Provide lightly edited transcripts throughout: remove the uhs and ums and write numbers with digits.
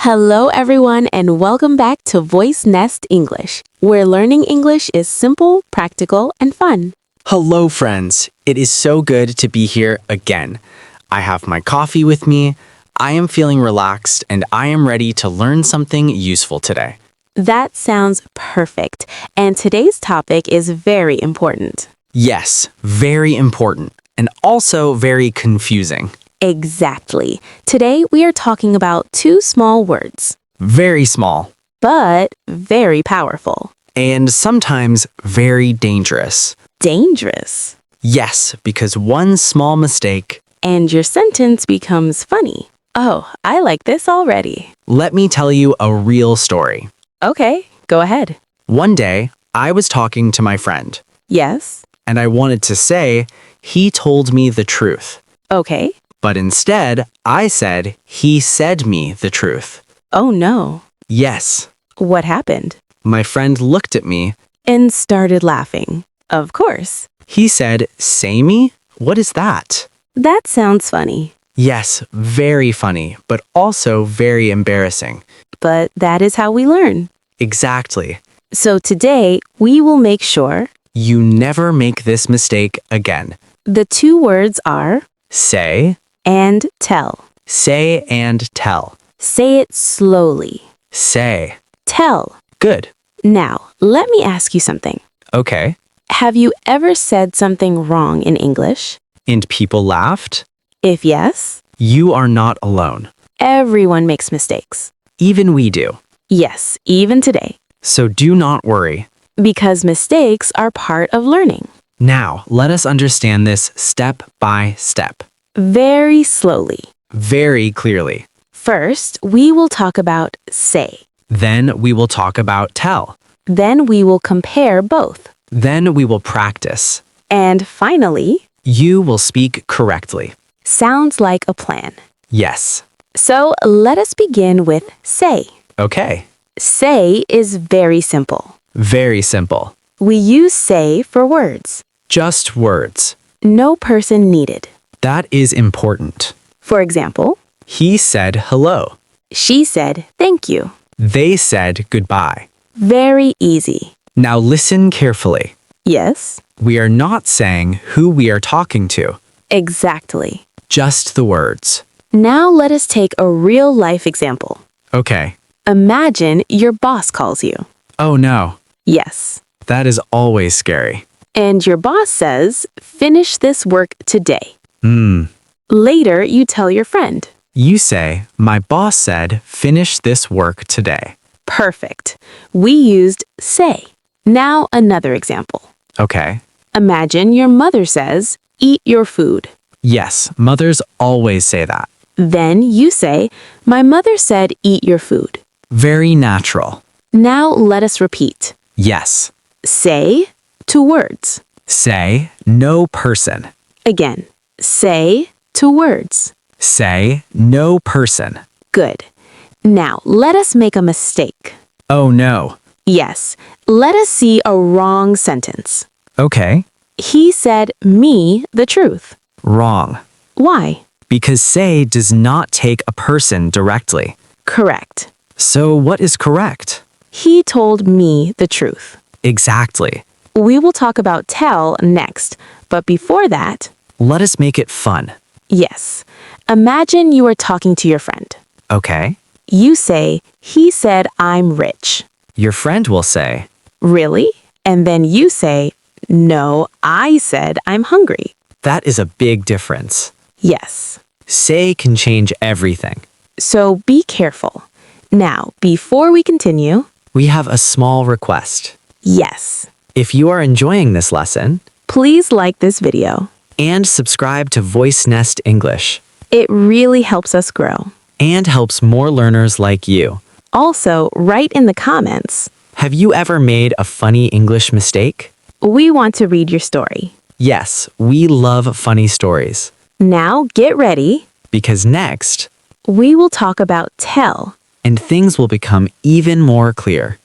Hello, everyone, and welcome back to VoiceNest English, where learning English is simple, practical, and fun. Hello, friends. It is so good to be here again. I have my coffee with me, I am feeling relaxed, and I am ready to learn something useful today. That sounds perfect, and today's topic is very important. Yes, very important, and also very confusing. Exactly. Today, we are talking about two small words, Very small, but very powerful. and sometimes very dangerous. Dangerous. Yes, because one small mistake. And your sentence becomes funny. Oh, I like this already. Let me tell you a real story. Okay, go ahead. One day, I was talking to my friend, Yes? and I wanted to say, he told me the truth. Okay. But instead, I said, he said me the truth. Oh no. Yes. What happened? My friend looked at me. And started laughing. Of course. He said, say me? What is that? That sounds funny. Yes, very funny, but also very embarrassing. But that is how we learn. Exactly. So today, we will make sure You never make this mistake again. the two words are Say, and tell. say and tell. Say it slowly. Say. Tell. Good. Now, let me ask you something. Okay. Have you ever said something wrong in English? And people laughed? If yes, You are not alone. everyone makes mistakes. Even we do. Yes, even today. So do not worry. Because mistakes are part of learning. Now, let us understand this step by step. Very slowly. Very clearly. First, we will talk about say. Then we will talk about tell. Then we will compare both. Then we will practice. And finally, You will speak correctly. sounds like a plan. Yes. So let us begin with say. Okay. Say is very simple. Very simple. We use say for words. Just words. No person needed. That is important. For example, He said hello. she said thank you. They said goodbye. Very easy. Now listen carefully. Yes, We are not saying who we are talking to. exactly. Just the words. Now let us take a real life example. Okay. Imagine your boss calls you. Oh no. Yes. That is always scary. And your boss says, finish this work today. Hmm. Later, you tell your friend. You say, my boss said, finish this work today. Perfect. We used say. Now another example. Okay. Imagine your mother says, eat your food. Yes, mothers always say that. Then you say, my mother said eat your food. Very natural. Now let us repeat. Yes. Say to words. Say, no person. Again, say to words. Say, no person. Good. Now let us make a mistake. Oh no. Yes, let us see a wrong sentence. Okay. He said me the truth. Wrong. Why? Because say does not take a person directly. Correct. So what is correct? He told me the truth. Exactly. We will talk about tell next, but before that, Let us make it fun. yes. Imagine you are talking to your friend. Okay. You say, he said I'm rich. Your friend will say, Really? And then you say, no, I said I'm hungry. that is a big difference. Yes. Say can change everything. So be careful. Now, before we continue, We have a small request. yes, If you are enjoying this lesson, please like this video. and subscribe to VoiceNest English, It really helps us grow. and helps more learners like you. Also, write in the comments. Have you ever made a funny English mistake? We want to read your story. Yes, we love funny stories. Now, get ready. Because next, We will talk about tell. and things will become even more clear.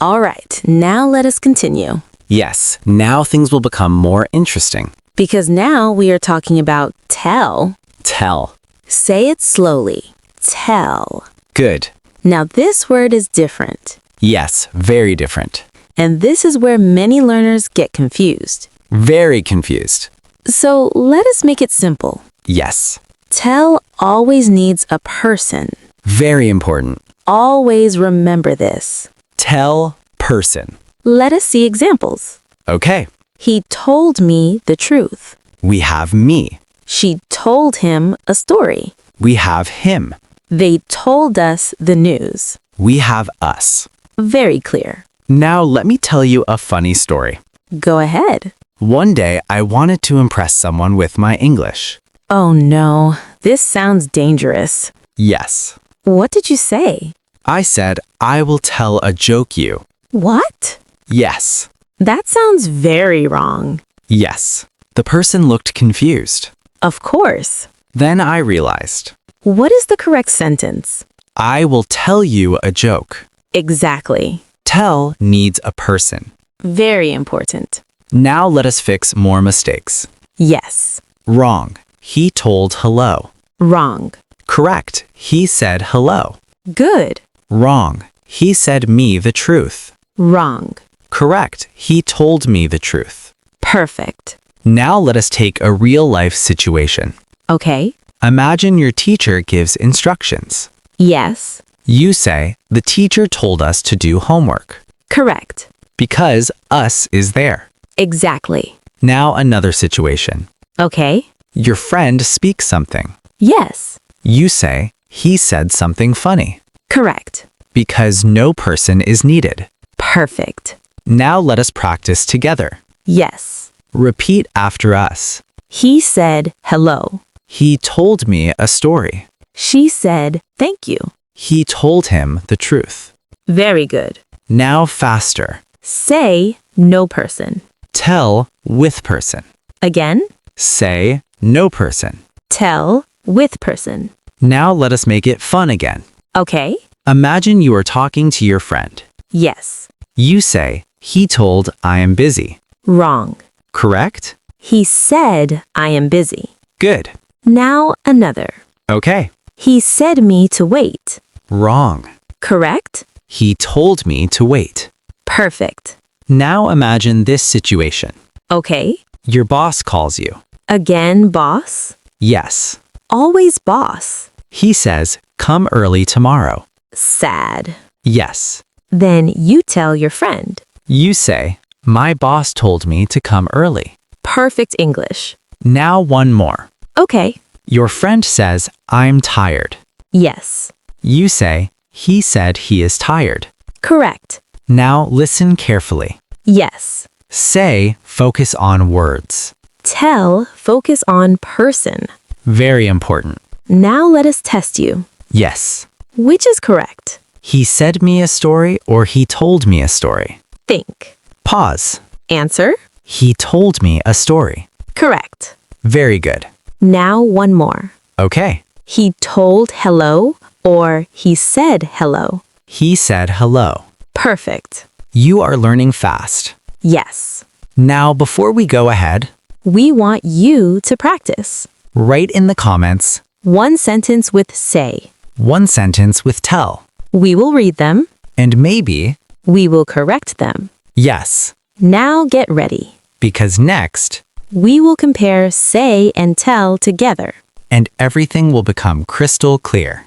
All right, now let us continue. Yes, now things will become more interesting. Because now we are talking about tell. Tell. Say it slowly. Tell. Good. Now this word is different. Yes, very different. And this is where many learners get confused. Very confused. So let us make it simple. Yes. Tell always needs a person. Very important. Always remember this. Tell person. Let us see examples. Okay. He told me the truth. We have me. She told him a story. We have him. They told us the news. We have us. Very clear. Now let me tell you a funny story. Go ahead. One day I wanted to impress someone with my English. Oh no, this sounds dangerous. Yes. What did you say? I said, I will tell a joke you. What? Yes. That sounds very wrong. Yes. The person looked confused. Of course. Then I realized. What is the correct sentence? I will tell you a joke. Exactly. Tell needs a person. Very important. Now let us fix more mistakes. Yes. Wrong. He told hello. Wrong. Correct. He said hello. Good. Wrong. He said me the truth. Wrong. Correct. He told me the truth. Perfect. Now let us take a real-life situation. Okay. Imagine your teacher gives instructions. Yes. You say, the teacher told us to do homework. Correct. Because us is there. Exactly. Now another situation. Okay. Your friend speaks something. Yes. You say, he said something funny. Correct. Because no person is needed. Perfect. Now let us practice together. Yes. Repeat after us. He said hello. He told me a story. She said thank you. He told him the truth. Very good. Now faster. Say no person. Tell with person. Again. Say no person. Tell with person. Now let us make it fun again. Okay. Imagine you are talking to your friend. Yes. You say, he told I am busy. Wrong. Correct? He said I am busy. Good. Now another. Okay. He said me to wait. Wrong. Correct? He told me to wait. Perfect. Now imagine this situation. Okay. Your boss calls you. Again, boss? Yes. Always boss. He says, come early tomorrow. Sad. Yes. Then you tell your friend. You say, my boss told me to come early. Perfect English. Now one more. Okay. Your friend says, I'm tired. Yes. You say, he said he is tired. Correct. Now listen carefully. Yes. Say, focus on words. Tell, focus on person. Very important. Now let us test you. Yes. Which is correct? He said me a story or he told me a story. Think. Pause. Answer? He told me a story. Correct. Very good. Now one more. Okay. He told hello or he said hello. He said hello. Perfect. You are learning fast. Yes. Now, before we go ahead, We want you to practice. write in the comments One sentence with say. one sentence with tell. We will read them. And maybe, We will correct them. yes, Now get ready. because next, We will compare say and tell together. and everything will become crystal clear.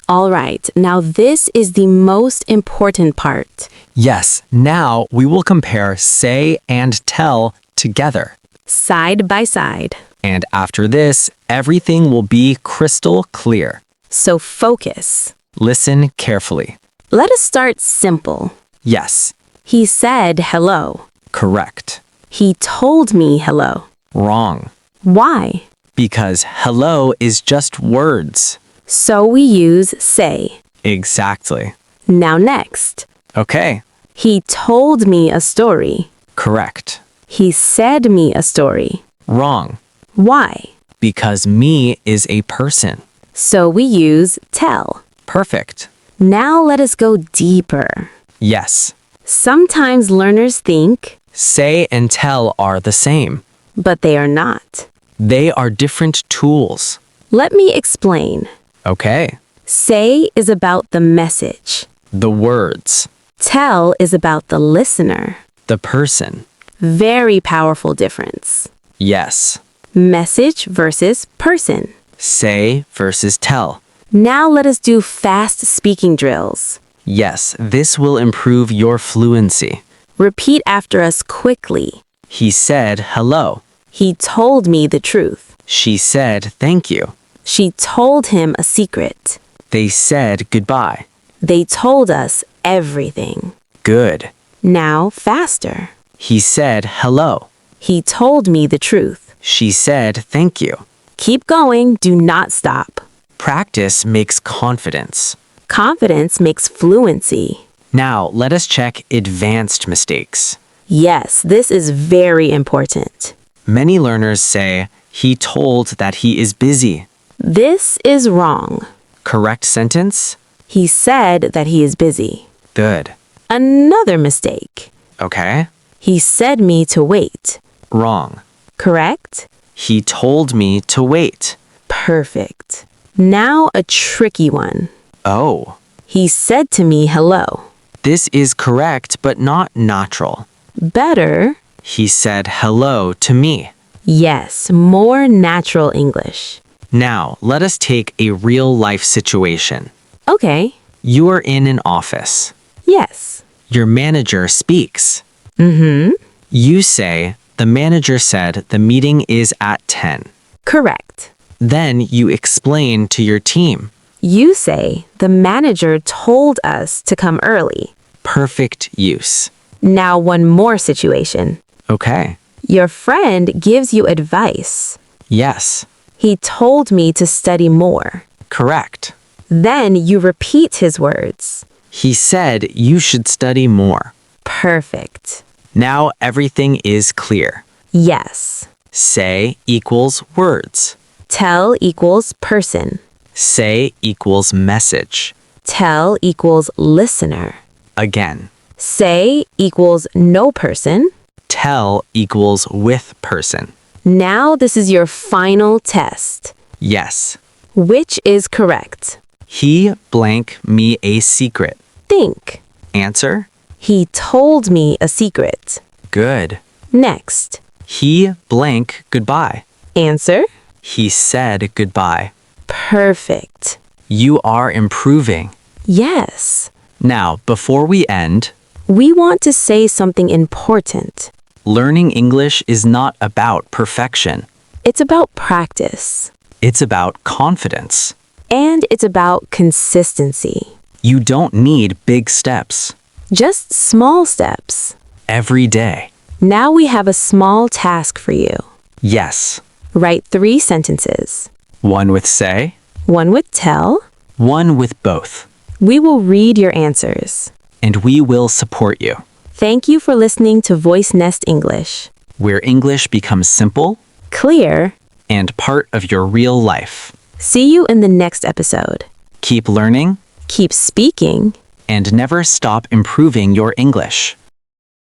All right, now this is the most important part. Yes, now we will compare say and tell together. Side by side. And after this, everything will be crystal clear. So focus. Listen carefully. Let us start simple. Yes, He said hello. correct. He told me hello. Wrong. Why? Because hello is just words. So we use say. Exactly. Now next. Okay, He told me a story. correct. He said me a story. Wrong. Why? Because me is a person. So we use tell. Perfect. Now let us go deeper. Yes. Sometimes learners think, Say and tell are the same. but they are not. They are different tools. Let me explain. Okay. Say is about the message. The words. Tell is about the listener. The person. Very powerful difference. Yes. Message versus person. Say versus tell. Now let us do fast speaking drills. Yes, this will improve your fluency. Repeat after us quickly. He said hello. He told me the truth. She said thank you. She told him a secret. They said goodbye. They told us everything. Good. Now faster. He said hello. He told me the truth. She said thank you. Keep going, do not stop. Practice makes confidence. Confidence makes fluency. Now, let us check advanced mistakes. Yes, this is very important. Many learners say, he told that he is busy. This is wrong. Correct sentence? He said that he is busy. Good. Another mistake. Okay. He said me to wait. Wrong. Correct? He told me to wait. Perfect. Now a tricky one. Oh. He said to me hello. This is correct, but not natural. Better. He said hello to me. Yes, more natural English. Now, let us take a real-life situation. Okay. You are in an office. Yes. Your manager speaks. Mm-hmm. You say, the manager said the meeting is at 10. Correct. Then you explain to your team. You say, the manager told us to come early. Perfect use. Now one more situation. Okay. Your friend gives you advice. Yes. He told me to study more. Correct. Then you repeat his words. He said you should study more. Perfect. Now everything is clear. Yes. Say equals words. Tell equals person. Say equals message. Tell equals listener. Again. Say equals no person. Tell equals with person. Now this is your final test. Yes. Which is correct? He blank me a secret. Think. Answer? He told me a secret. Good. Next. He blank goodbye. Answer? He said goodbye. Perfect. You are improving. Yes. Now, before we end, We want to say something important. learning English is not about perfection. It's about practice. It's about confidence. And it's about consistency. You don't need big steps. Just small steps. Every day. Now we have a small task for you. Yes. Write 3 sentences. One with say, One with tell. one with both. We will read your answers. And we will support you. Thank you for listening to VoiceNest English. Where English becomes simple Clear. and part of your real life. See you in the next episode. Keep learning Keep speaking. and never stop improving your English.